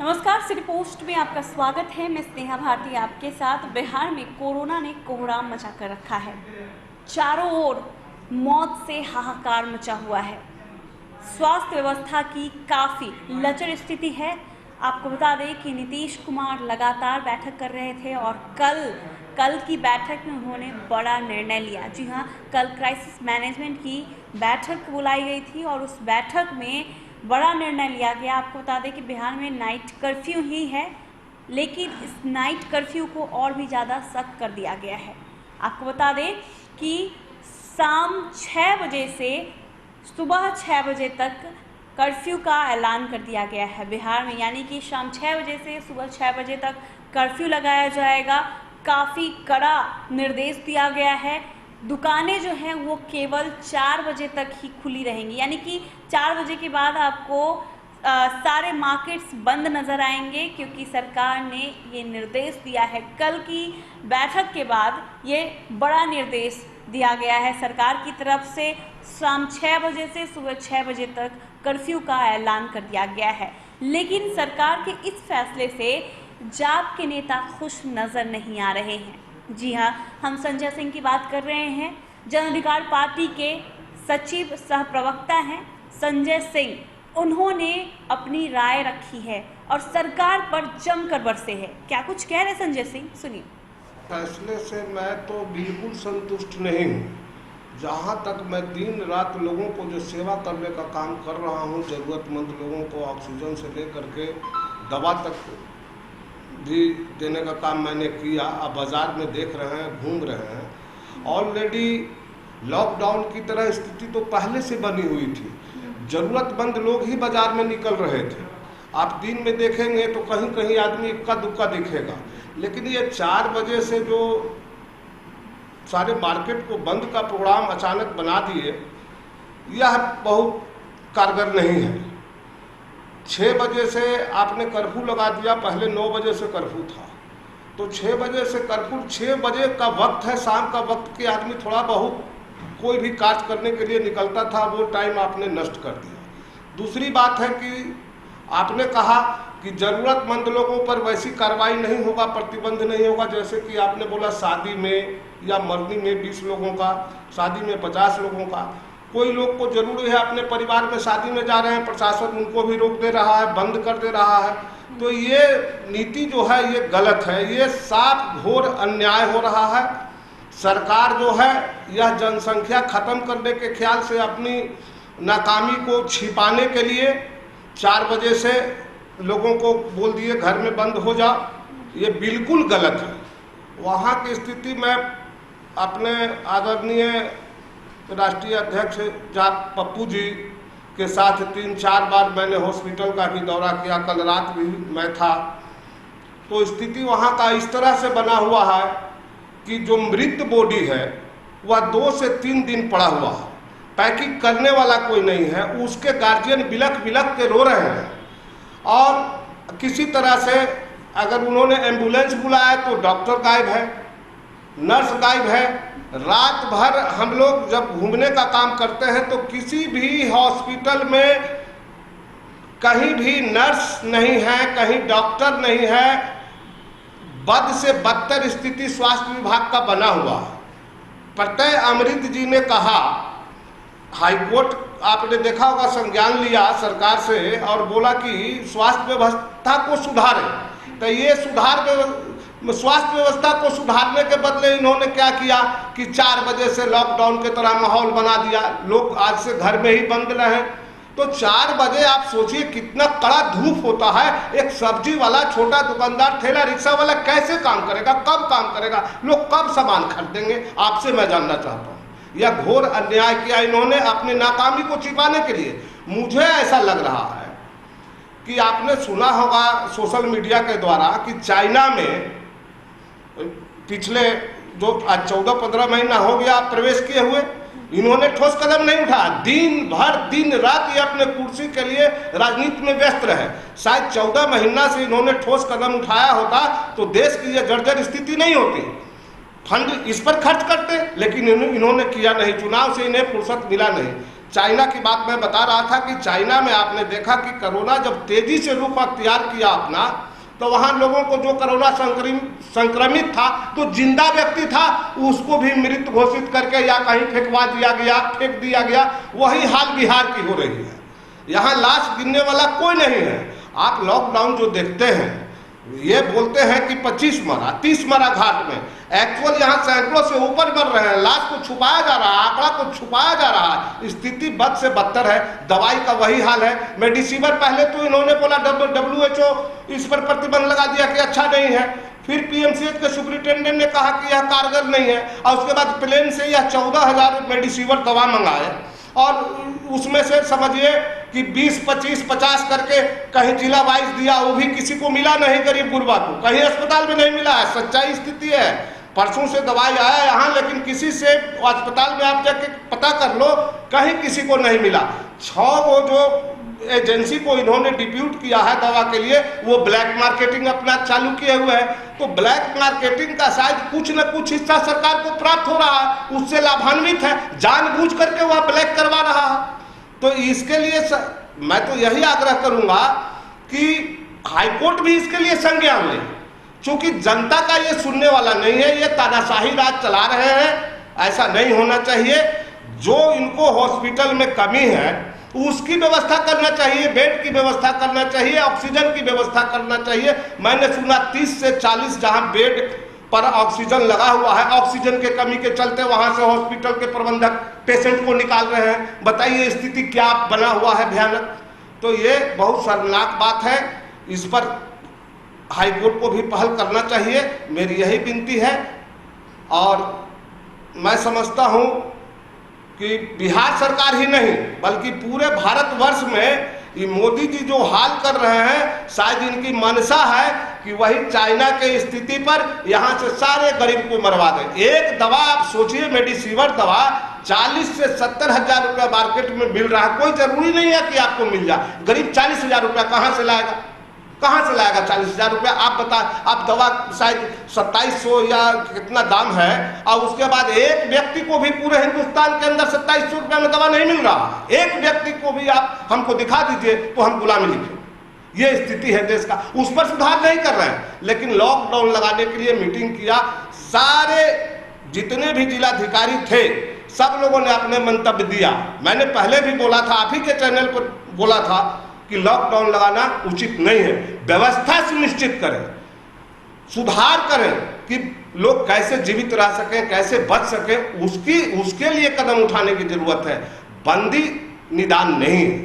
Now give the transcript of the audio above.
नमस्कार, city post में आपका स्वागत है। मैं स्नेहा भारती आपके साथ। बिहार में कोरोना ने कोहराम मचा कर रखा है। चारों ओर मौत से हाहाकार मचा हुआ है। स्वास्थ्य व्यवस्था की काफ़ी लचर स्थिति है। आपको बता दें कि नीतीश कुमार लगातार बैठक कर रहे थे और कल की बैठक में उन्होंने बड़ा निर्णय लिया। जी हाँ, कल क्राइसिस मैनेजमेंट की बैठक बुलाई गई थी और उस बैठक में बड़ा निर्णय लिया गया। आपको बता दें कि बिहार में नाइट कर्फ्यू ही है, लेकिन इस नाइट कर्फ्यू को और भी ज़्यादा सख्त कर दिया गया है। आपको बता दें कि शाम 6 बजे से सुबह 6 बजे तक कर्फ्यू का ऐलान कर दिया गया है बिहार में, यानी कि शाम 6 बजे से सुबह 6 बजे तक कर्फ्यू लगाया जाएगा। काफ़ी कड़ा निर्देश दिया गया है। दुकानें जो हैं वो केवल 4 बजे तक ही खुली रहेंगी, यानी कि 4 बजे के बाद आपको सारे मार्केट्स बंद नज़र आएंगे, क्योंकि सरकार ने ये निर्देश दिया है। कल की बैठक के बाद ये बड़ा निर्देश दिया गया है सरकार की तरफ से। शाम 6 बजे से सुबह 6 बजे तक कर्फ्यू का ऐलान कर दिया गया है। लेकिन सरकार के इस फैसले से जाप के नेता खुश नज़र नहीं आ रहे हैं। जी हाँ, हम संजय सिंह की बात कर रहे हैं। जन अधिकार पार्टी के सचिव सह प्रवक्ता हैं संजय सिंह। उन्होंने अपनी राय रखी है और सरकार पर जमकर बरसे हैं। क्या कुछ कह रहे संजय सिंह, सुनिए। फैसले से मैं तो बिल्कुल संतुष्ट नहीं हूँ। जहाँ तक मैं दिन रात लोगों को जो सेवा करने का काम कर रहा हूँ, ज़रूरतमंद लोगों को ऑक्सीजन से लेकर के दवा तक भी देने का काम मैंने किया। अब बाज़ार में देख रहे हैं, घूम रहे हैं। ऑलरेडी लॉकडाउन की तरह स्थिति तो पहले से बनी हुई थी। ज़रूरतमंद लोग ही बाज़ार में निकल रहे थे। आप दिन में देखेंगे तो कहीं कहीं आदमी इक्का दुक्का दिखेगा, लेकिन ये 4 बजे से जो सारे मार्केट को बंद का प्रोग्राम अचानक बना दिए, यह बहुत कारगर नहीं है। 6 बजे से आपने कर्फ्यू लगा दिया। पहले 9 बजे से कर्फ्यू था, तो 6 बजे से कर्फ्यू, 6 बजे का वक्त है, शाम का वक्त के आदमी थोड़ा बहुत कोई भी कार्य करने के लिए निकलता था, वो टाइम आपने नष्ट कर दिया। दूसरी बात है कि आपने कहा कि ज़रूरतमंद लोगों पर वैसी कार्रवाई नहीं होगा, प्रतिबंध नहीं होगा। जैसे कि आपने बोला शादी में या मरनी में 20 लोगों का, शादी में 50 लोगों का। कोई लोग को जरूरी है अपने परिवार में शादी में जा रहे हैं, प्रशासन उनको भी रोक दे रहा है, बंद कर दे रहा है। तो ये नीति जो है ये गलत है। ये साफ घोर अन्याय हो रहा है। सरकार जो है यह जनसंख्या खत्म करने के ख्याल से अपनी नाकामी को छिपाने के लिए 4 बजे से लोगों को बोल दिए घर में बंद हो जाओ। ये बिल्कुल गलत है। वहाँ की स्थिति में अपने आदरणीय राष्ट्रीय अध्यक्ष पप्पू जी के साथ 3-4 बार मैंने हॉस्पिटल का भी दौरा किया। कल रात भी मैं था। तो स्थिति वहाँ का इस तरह से बना हुआ है कि जो मृत बॉडी है वह 2 से 3 दिन पड़ा हुआ है। पैकिंग करने वाला कोई नहीं है। उसके गार्जियन बिलख बिलख के रो रहे हैं। और किसी तरह से अगर उन्होंने एम्बुलेंस बुलाया तो डॉक्टर गायब है, नर्स गायब है। रात भर हम लोग जब घूमने का काम करते हैं तो किसी भी हॉस्पिटल में कहीं भी नर्स नहीं है, कहीं डॉक्टर नहीं है। बद से बदतर स्थिति स्वास्थ्य विभाग का बना हुआ है। प्रत्यय अमृत जी ने कहा, हाईकोर्ट आपने देखा होगा, संज्ञान लिया सरकार से और बोला कि स्वास्थ्य व्यवस्था को सुधारें। तो ये स्वास्थ्य व्यवस्था को सुधारने के बदले इन्होंने क्या किया कि 4 बजे से लॉकडाउन के तरह माहौल बना दिया। लोग आज से घर में ही बंद रहे। तो 4 बजे आप सोचिए कितना कड़ा धूप होता है। एक सब्जी वाला, छोटा दुकानदार, ठेला रिक्शा वाला कैसे काम करेगा, कब काम करेगा, लोग कब सामान खरीदेंगे? आपसे मैं जानना चाहता हूँ। यह घोर अन्याय किया इन्होंने अपनी नाकामी को छिपाने के लिए। मुझे ऐसा लग रहा है कि आपने सुना होगा सोशल मीडिया के द्वारा कि चाइना में पिछले जो आज 14-15 महीना हो गया प्रवेश किए हुए, इन्होंने ठोस कदम नहीं उठाया। दिन भर दिन रात ये अपने कुर्सी के लिए राजनीति में व्यस्त रहे। शायद 14 महीना से इन्होंने ठोस कदम उठाया होता तो देश की यह जर्जर स्थिति नहीं होती। फंड इस पर खर्च करते, लेकिन इन्होंने किया नहीं। चुनाव से इन्हें फुर्सत मिला नहीं। चाइना की बात मैं बता रहा था कि चाइना में आपने देखा कि कोरोना जब तेजी से रूप अख्तियार किया अपना, तो वहां लोगों को जो कोरोना संक्रमित था, तो जिंदा व्यक्ति था, उसको भी मृत घोषित करके या कहीं फेंक दिया गया। वही हाल बिहार की हो रही है। यहाँ लाश गिनने वाला कोई नहीं है। आप लॉकडाउन जो देखते हैं, ये बोलते हैं कि 25 मरा, 30 मरा घाट में, एक्चुअल यहाँ सैकड़ों से ऊपर मर रहे हैं। लाश को छुपाया जा रहा है, आंकड़ा को छुपाया जा रहा है। स्थिति बद से बदतर है। दवाई का वही हाल है। मेडिसिवर पहले तो इन्होंने बोला, WHO इस पर प्रतिबंध लगा दिया कि अच्छा नहीं है। फिर PMCH के सुपरिटेंडेंट ने कहा कि यह कारगर नहीं है, और उसके बाद प्लेन से यह 14,000 मेडिसिवर दवा मंगाए, और उसमें से समझिए कि 20, 25, 50 करके कहीं जिला वाइज दिया, वो भी किसी को मिला नहीं, गरीब गुरबा को कहीं अस्पताल में नहीं मिला है। सच्चाई स्थिति है। परसों से दवाई आया यहाँ, लेकिन किसी से अस्पताल में आप जाके पता कर लो, कहीं किसी को नहीं मिला। 6 वो जो एजेंसी को इन्होंने डिप्यूट किया है दवा के लिए, वो ब्लैक मार्केटिंग अपना चालू किए हुए है। तो ब्लैक मार्केटिंग का शायद कुछ न कुछ हिस्सा सरकार को प्राप्त हो रहा है, उससे लाभान्वित है, जानबूझ करके वह ब्लैक करवा रहा है। तो इसके लिए मैं तो यही आग्रह करूंगा कि हाईकोर्ट भी इसके लिए संज्ञान ले, क्योंकि जनता का ये सुनने वाला नहीं है। ये तानाशाही राज चला रहे हैं, ऐसा नहीं होना चाहिए। जो इनको हॉस्पिटल में कमी है उसकी व्यवस्था करना चाहिए, बेड की व्यवस्था करना चाहिए, ऑक्सीजन की व्यवस्था करना चाहिए। मैंने सुना 30 से 40 जहां बेड पर ऑक्सीजन लगा हुआ है, ऑक्सीजन के कमी के चलते वहां से हॉस्पिटल के प्रबंधक पेशेंट को निकाल रहे हैं। बताइए स्थिति क्या बना हुआ है, भयानक। तो ये बहुत शर्मनाक बात है। इस पर हाईकोर्ट को भी पहल करना चाहिए, मेरी यही विनती है। और मैं समझता हूं कि बिहार सरकार ही नहीं बल्कि पूरे भारतवर्ष में ये मोदी जी जो हाल कर रहे हैं, शायद इनकी मनसा है कि वही चाइना के स्थिति पर यहाँ से सारे गरीब को मरवा दें। एक दवा आप सोचिए, मेडिसिवर दवा 40 से 70 हजार रुपया मार्केट में मिल रहा है। कोई जरूरी नहीं है कि आपको मिल जाए। गरीब 40 हजार रुपया कहाँ से लाएगा? कहाँ से लाएगा 40 हजार रुपया? आप बता, आप दवा शायद 2700 या कितना दाम है, और उसके बाद एक व्यक्ति को भी पूरे हिंदुस्तान के अंदर 2700 रुपया में दवा नहीं मिल रहा। एक व्यक्ति को भी आप हमको दिखा दीजिए तो हम गुलामी लिखें। ये स्थिति है देश का, उस पर सुधार नहीं कर रहे हैं। लेकिन लॉकडाउन लगाने के लिए मीटिंग किया, सारे जितने भी जिलाधिकारी थे सब लोगों ने अपने मंतव्य दिया। मैंने पहले भी बोला था, आप ही के चैनल पर बोला था कि लॉकडाउन लगाना उचित नहीं है। व्यवस्था सुनिश्चित करें, सुधार करें कि लोग कैसे जीवित रह सकें, कैसे बच सकें, उसके लिए कदम उठाने की जरूरत है। बंदी निदान नहीं है।